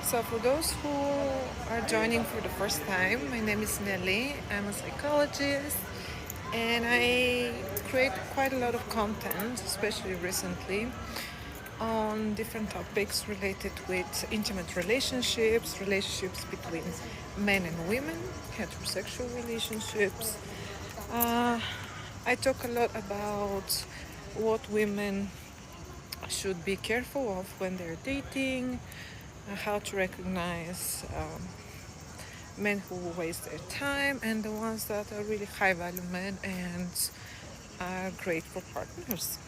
So, for those who are joining for the first time, my name is Nelly. I'm a psychologist and I create quite a lot of content, especially recently, on different topics related with intimate relationships, relationships between men and women, heterosexual relationships. Uh, I talk a lot about what women should be careful of when they're dating, how to recognize men who waste their time and the ones that are really high value men and are great for partners.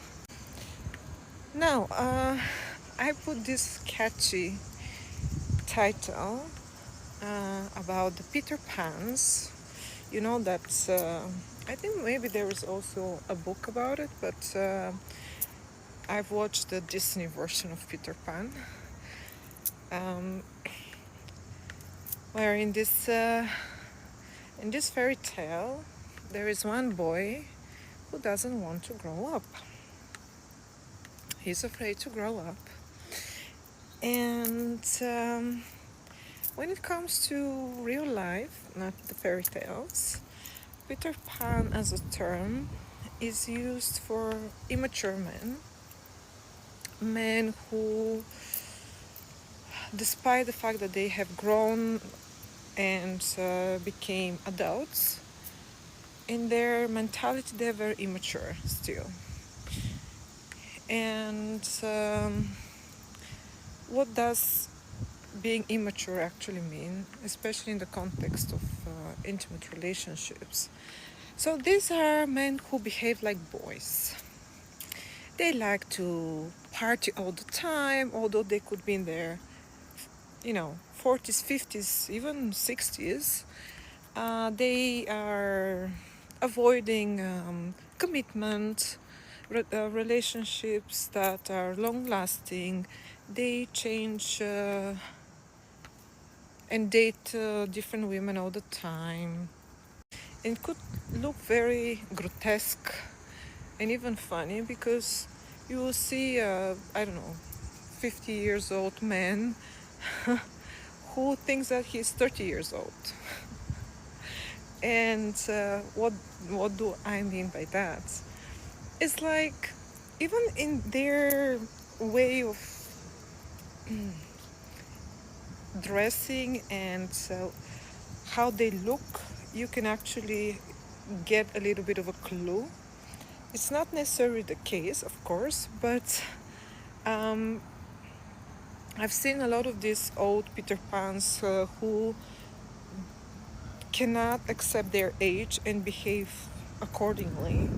Now, I put this catchy title about the Peter Pans. You know, that's, I think maybe there is also a book about it, but I've watched the Disney version of Peter Pan. Um, where in this fairy tale, there is one boy who doesn't want to grow up. He's afraid to grow up. And when it comes to real life, not the fairy tales, Peter Pan as a term is used for immature men who, despite the fact that they have grown and became adults, in their mentality they're very immature still. And what does being immature actually mean, especially in the context of intimate relationships? So these are men who behave like boys. They like to party all the time, although they could be in their 40s, 50s, even 60s. They are avoiding commitment, relationships that are long lasting. They change and date different women all the time. It could look very grotesque and even funny because you will see, I don't know, 50 years old man who thinks that he's 30 years old. And what do I mean by that? It's like, even in their way of dressing and how they look, you can actually get a little bit of a clue. It's not necessarily the case, of course, but I've seen a lot of these old Peter Pans who cannot accept their age and behave accordingly.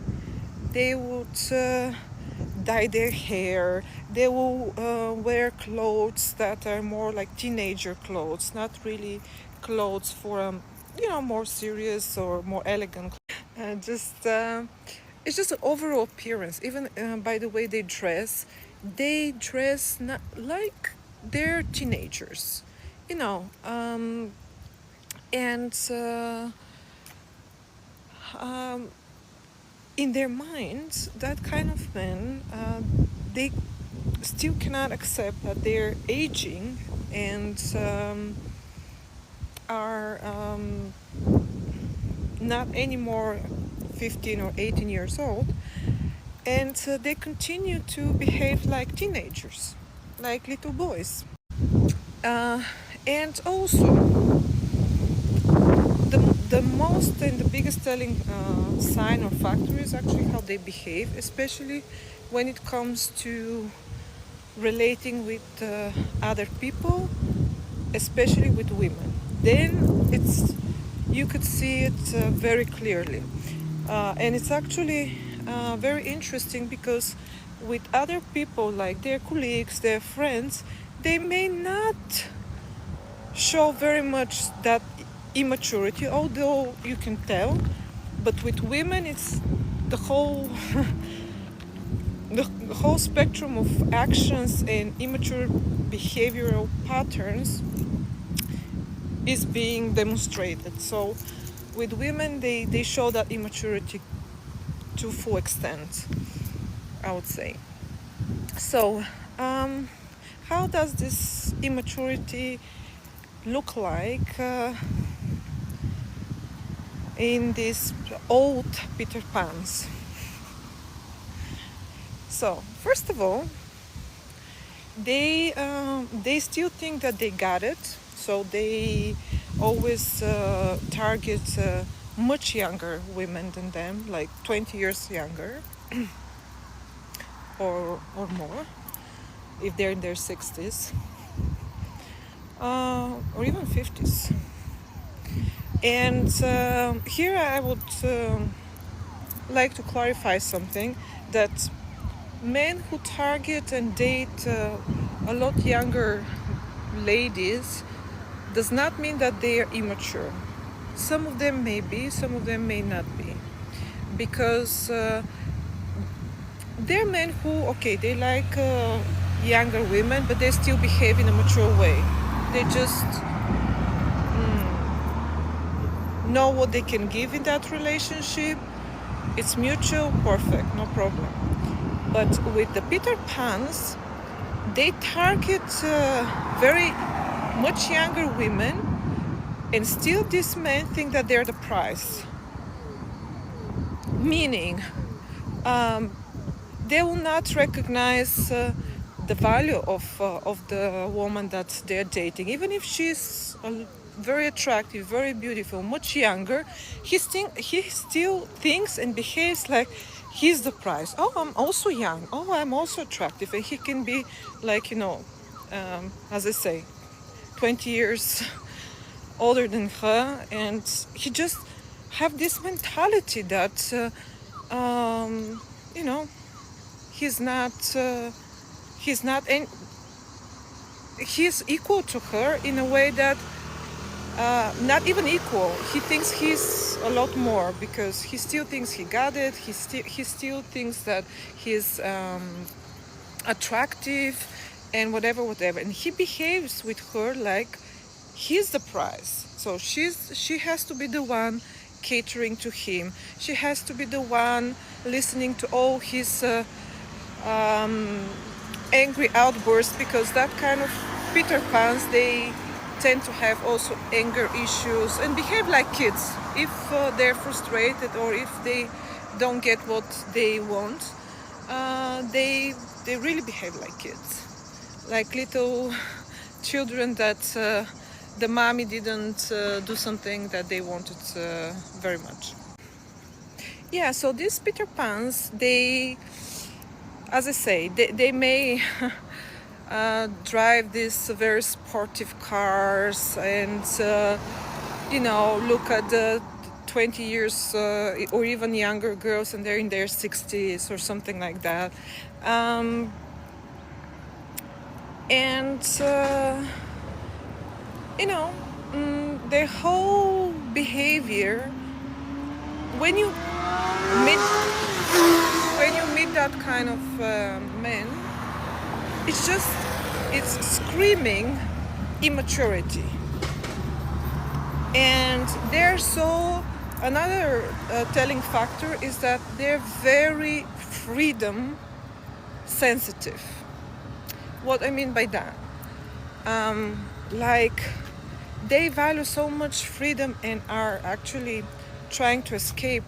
They would dye their hair. They will wear clothes that are more like teenager clothes, not really clothes for more serious or more elegant. It's just an overall appearance. Even by the way they dress not like they're teenagers, you know. And in their minds, that kind of men, they still cannot accept that they're aging and are not anymore 15 or 18 years old, and they continue to behave like teenagers, like little boys. And also, the most and the biggest telling sign or factor is actually how they behave, especially when it comes to relating with other people, especially with women. Then you could see it very clearly, and it's actually very interesting because with other people, like their colleagues, their friends, they may not show very much that immaturity, although you can tell. But with women, it's the whole the whole spectrum of actions and immature behavioral patterns is being demonstrated. So with women, they show that immaturity to full extent, I would say. So how how does this immaturity look like in these old Peter Pans? So first of all, they still think that they got it, so they always target much younger women than them, like 20 years younger or more, if they're in their 60s or even 50s. And here I would like to clarify something, that men who target and date a lot younger ladies does not mean that they are immature. Some of them may be, some of them may not be, because there are men who, okay, they like younger women, but they still behave in a mature way. They just know what they can give in that relationship. It's mutual, perfect, no problem. But with the Peter Pans, they target very much younger women, and still these men think that they're the prize. Meaning, they will not recognize the value of the woman that they're dating, even if she's very attractive, very beautiful, much younger. He still thinks and behaves like he's the prize. Oh, I'm also young. Oh, I'm also attractive, and he can be like, as I say, 20 years older than her, and he just have this mentality that he's equal to her in a way that not even equal. He thinks he's a lot more, because he still thinks he got it. He still thinks that he's attractive and whatever, and he behaves with her like he's the prize. So she has to be the one catering to him. She has to be the one listening to all his angry outbursts, because that kind of Peter Pans, they tend to have also anger issues and behave like kids. If they're frustrated or if they don't get what they want, they really behave like kids, like little children that the mommy didn't do something that they wanted very much. Yeah, so these Peter Pans, they, as I say, they may drive these very sportive cars and look at the 20 years or even younger girls, and they're in their 60s or something like that, their whole behavior, when you meet that kind of men, it's screaming immaturity. And another telling factor is that they're very freedom sensitive. What I mean by that, they value so much freedom and are actually trying to escape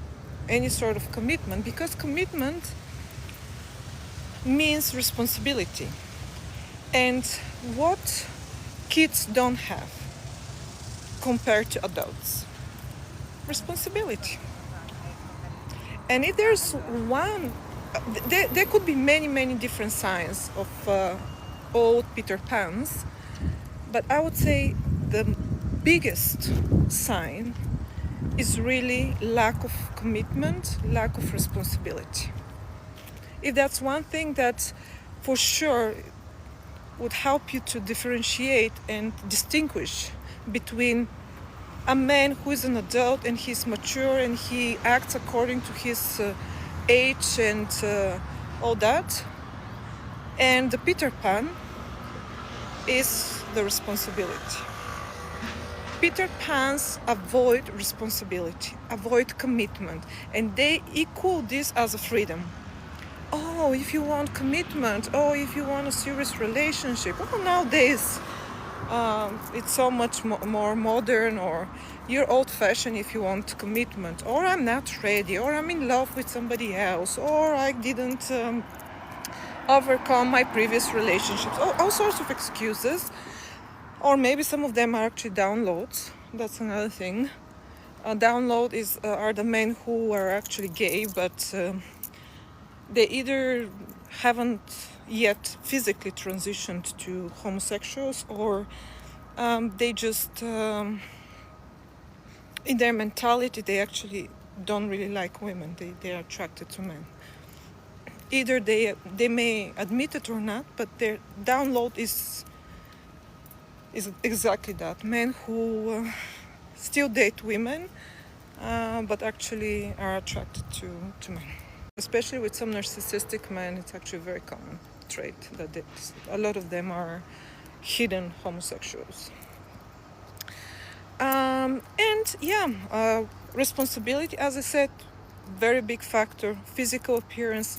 any sort of commitment, because commitment means responsibility. And what kids don't have compared to adults? Responsibility. And if there's one, there could be many different signs of old Peter Pans, but I would say the biggest sign is really lack of commitment, lack of responsibility. If that's one thing that for sure would help you to differentiate and distinguish between a man who is an adult and he's mature and he acts according to his age and all that, and the Peter Pan, is the responsibility. Peter Pans avoid responsibility, avoid commitment, and they equal this as a freedom. oh, if you want commitment, oh, if you want a serious relationship, oh, nowadays it's so much more modern, or you're old-fashioned if you want commitment, or I'm not ready, or I'm in love with somebody else, or I didn't overcome my previous relationships, all sorts of excuses. Or maybe some of them are actually downloads. That's another thing. Download are the men who are actually gay, but they either haven't yet physically transitioned to homosexuals, or they just, in their mentality, they actually don't really like women. They are attracted to men. Either they may admit it or not, but their download is exactly that. Men who still date women, but actually are attracted to men. Especially with some narcissistic men, it's actually a very common trait that a lot of them are hidden homosexuals. And yeah, responsibility, as I said, very big factor. Physical appearance,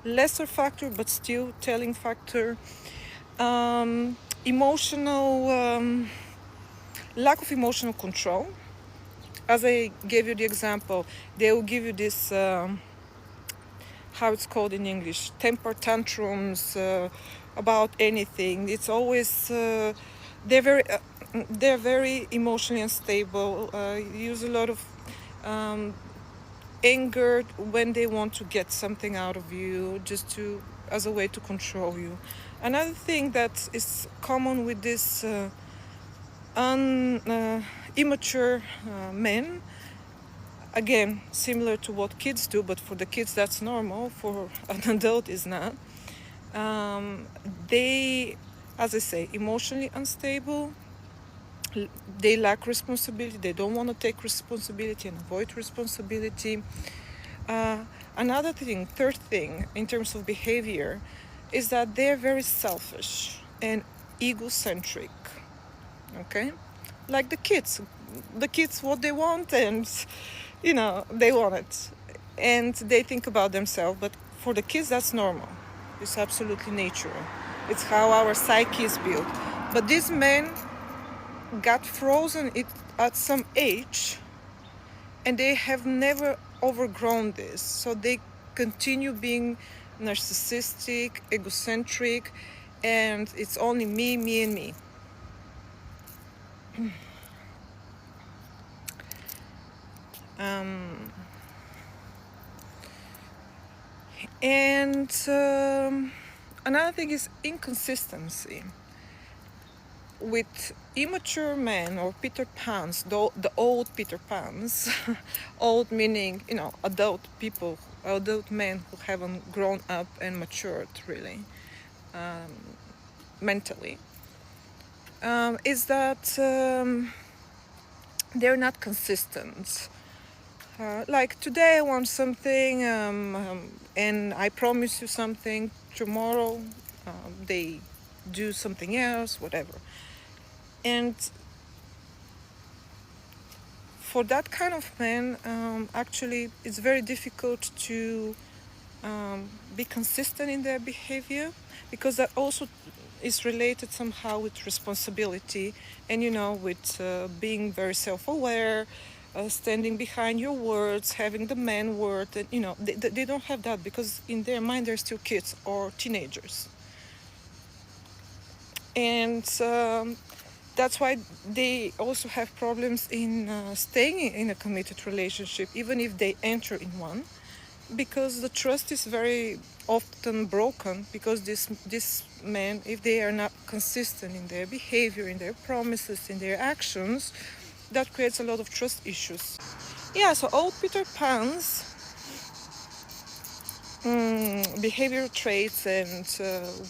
lesser factor, but still telling factor. Emotional, lack of emotional control. As I gave you the example, they will give you this, how it's called in English, temper tantrums about anything. It's always, they're very emotionally unstable, use a lot of anger when they want to get something out of you, just as a way to control you. Another thing that is common with this immature men, again, similar to what kids do, but for the kids that's normal, for an adult is not. They, as I say, emotionally unstable. They lack responsibility. They don't want to take responsibility and avoid responsibility. Another thing, third thing, in terms of behavior, is that they're very selfish and egocentric. Okay? Like the kids. The kids, what they want, and, they want it. And they think about themselves. But for the kids, that's normal. It's absolutely natural. It's how our psyche is built. But these men got frozen at some age, and they have never overgrown this. So they continue being narcissistic, egocentric, and it's only me, and me. And another thing is inconsistency. With immature men or Peter Pans, the old Peter Pans, old meaning, adult people, adult men who haven't grown up and matured really, mentally, is that they're not consistent. Like today I want something, and I promise you something. Tomorrow they do something else, whatever. And for that kind of man, actually, it's very difficult to be consistent in their behavior, because that also is related somehow with responsibility and, with being very self-aware, standing behind your words, having the man word. And, they don't have that, because in their mind they're still kids or teenagers. And that's why they also have problems in staying in a committed relationship, even if they enter in one, because the trust is very often broken, because these men, if they are not consistent in their behavior, in their promises, in their actions, that creates a lot of trust issues. Yeah, so old Peter Pan's behavior traits and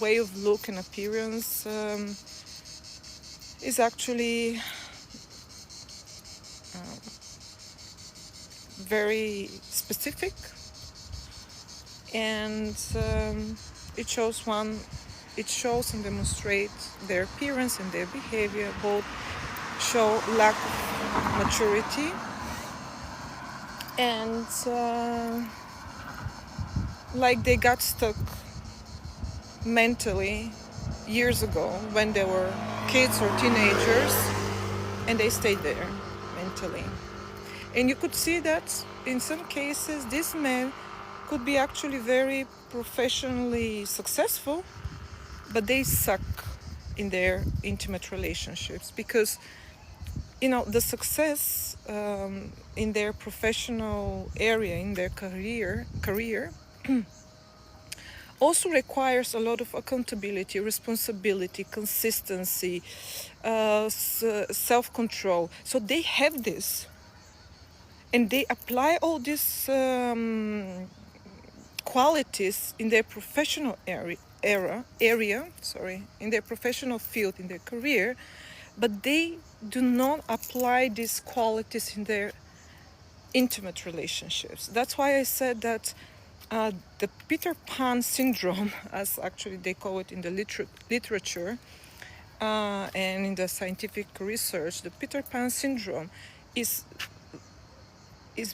way of look and appearance is actually very specific, and it shows and demonstrates their appearance and their behavior both show lack of maturity and like they got stuck mentally years ago when they were kids or teenagers, and they stayed there mentally. And you could see that in some cases these men could be actually very professionally successful, but they suck in their intimate relationships because, you know, the success in their professional area, in their career also requires a lot of accountability, responsibility, consistency, self-control. So they have this, and they apply all these qualities in their professional in their professional field, in their career, but they do not apply these qualities in their intimate relationships. That's why I said that the Peter Pan syndrome, as actually they call it in the literature and in the scientific research, the Peter Pan syndrome is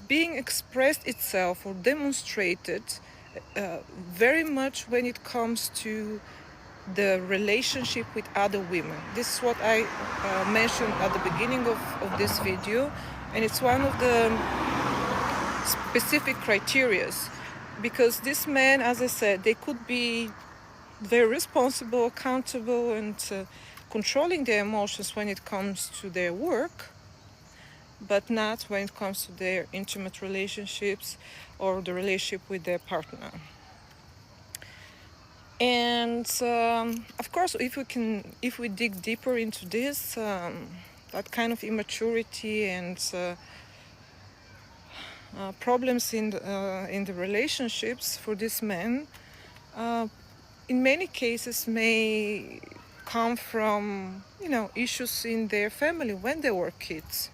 being expressed itself or demonstrated very much when it comes to the relationship with other women. This is what I mentioned at the beginning of this video, and it's one of the specific criterias, because these men, as I said, they could be very responsible, accountable, and controlling their emotions when it comes to their work, but not when it comes to their intimate relationships or the relationship with their partner. And of course, if we dig deeper into this, that kind of immaturity and problems in the relationships for these men, in many cases may come from, you know, issues in their family when they were kids.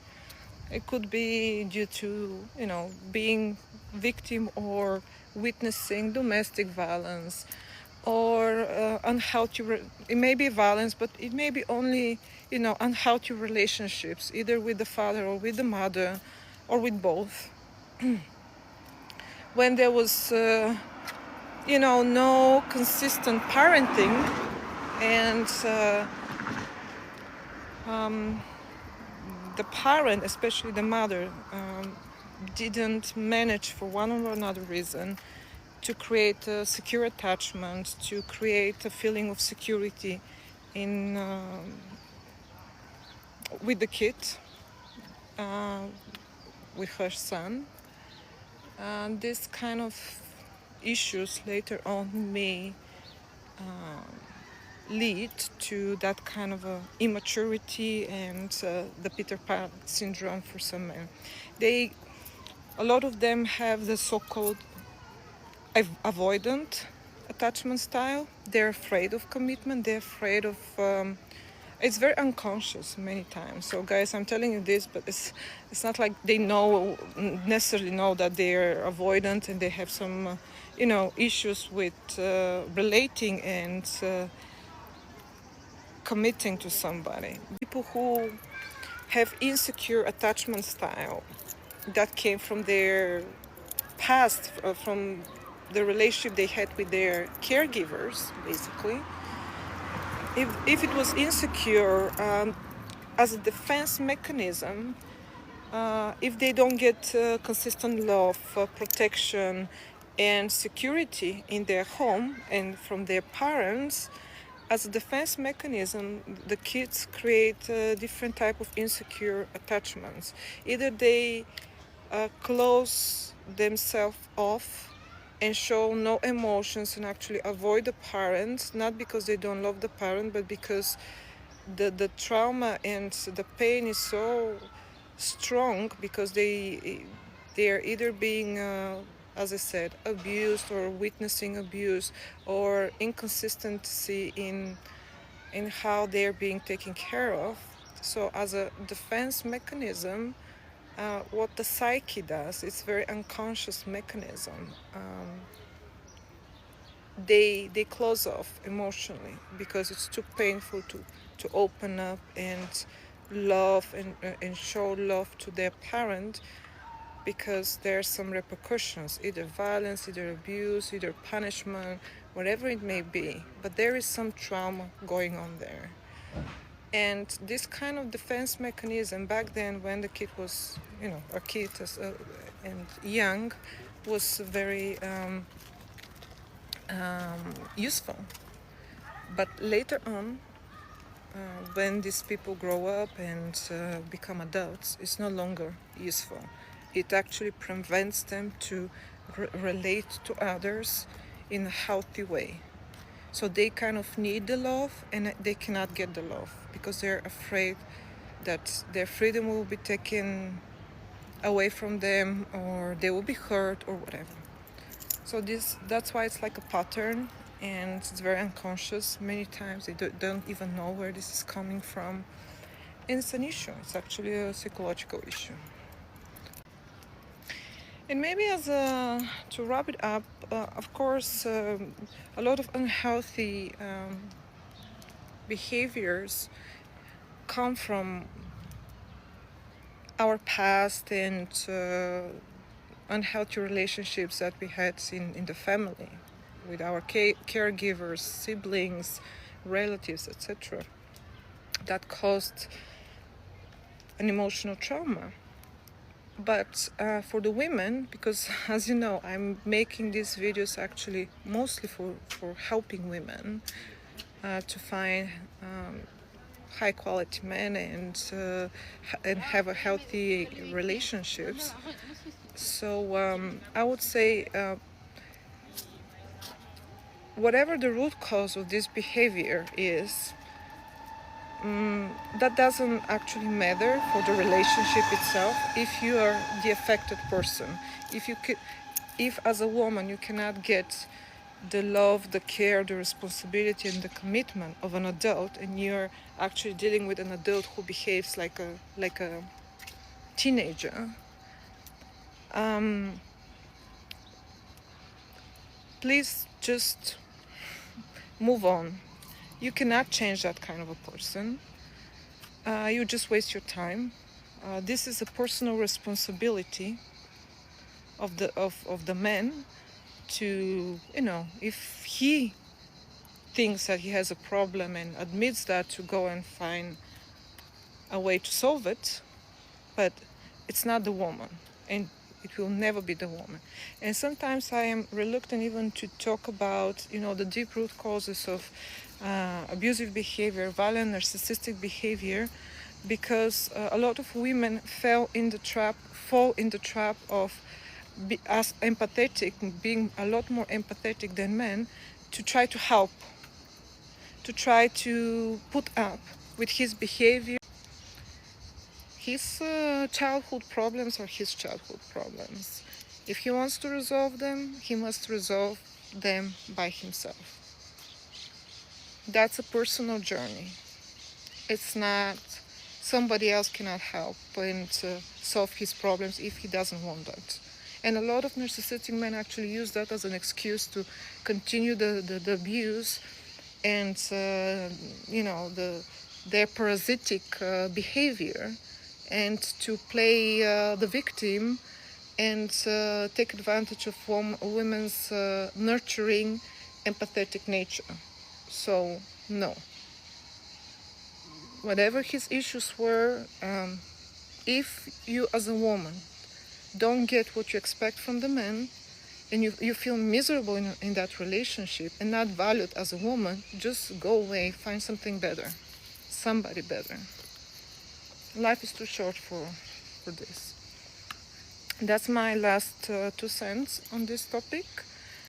It could be due to, you know, being victim or witnessing domestic violence, or unhealthy. It may be violence, but it may be only, you know, unhealthy relationships, either with the father or with the mother, or with both. When there was, you know, no consistent parenting, and the parent, especially the mother, didn't manage for one or another reason to create a secure attachment, to create a feeling of security in with the kid, with her son. And this kind of issues later on may lead to that kind of immaturity and the Peter Pan syndrome for some men. A lot of them have the so-called avoidant attachment style. They're afraid of commitment. They're afraid of it's very unconscious many times. So guys, I'm telling you this, but it's not like they necessarily know that they're avoidant and they have some you know, issues with relating and committing to somebody. People who have insecure attachment style that came from their past, from the relationship they had with their caregivers, basically. If it was insecure, as a defense mechanism, if they don't get consistent love, protection, and security in their home and from their parents, as a defense mechanism, the kids create different type of insecure attachments. Either they close themselves off and show no emotions and actually avoid the parents, not because they don't love the parent, but because the trauma and the pain is so strong, because they are either being as I said, abused or witnessing abuse, or inconsistency in how they're being taken care of. So as a defense mechanism, what the psyche does, it's very unconscious mechanism. They close off emotionally because it's too painful to open up and love and show love to their parent, because there's some repercussions, either violence, either abuse, either punishment, whatever it may be, but there is some trauma going on there. And this kind of defense mechanism back then, when the kid was, a kid and young, was very useful. But later on, when these people grow up and become adults, it's no longer useful. It actually prevents them to relate to others in a healthy way. So they kind of need the love, and they cannot get the love because they're afraid that their freedom will be taken away from them, or they will be hurt, or whatever. So that's why it's like a pattern, and it's very unconscious. Many times they don't even know where this is coming from. And it's an issue. It's actually a psychological issue. And maybe to wrap it up, of course, a lot of unhealthy behaviors come from our past and unhealthy relationships that we had in the family with our caregivers, siblings, relatives, etc. that caused an emotional trauma. But for the women, because as you know, I'm making these videos actually mostly for helping women to find high quality men and have a healthy relationships. So I would say whatever the root cause of this behavior is, that doesn't actually matter for the relationship itself. If you are the affected person, if as a woman you cannot get the love, the care, the responsibility, and the commitment of an adult, and you're actually dealing with an adult who behaves like a teenager, please just move on. You cannot change that kind of a person. You just waste your time. This is a personal responsibility of the man to, if he thinks that he has a problem and admits that, to go and find a way to solve it. But it's not the woman, and it will never be the woman. And sometimes I am reluctant even to talk about, the deep root causes of abusive behavior, violent narcissistic behavior, because a lot of women fall in the trap of as empathetic, being a lot more empathetic than men, to try to help, to try to put up with his behavior. His childhood problems are his childhood problems. If he wants to resolve them, he must resolve them by himself. That's a personal journey. It's not, somebody else cannot help and solve his problems if he doesn't want that. And a lot of narcissistic men actually use that as an excuse to continue the abuse and their parasitic behavior, and to play the victim and take advantage of women's nurturing, empathetic nature. So no. Whatever his issues were, if you as a woman don't get what you expect from the man, and you feel miserable in that relationship and not valued as a woman, just go away, find something better, somebody better. Life is too short for this. That's my last 2 cents on this topic.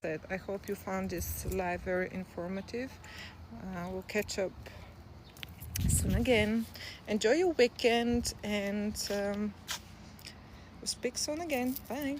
I hope you found this live very informative. We'll catch up soon again. Enjoy your weekend, and we'll speak soon again. Bye.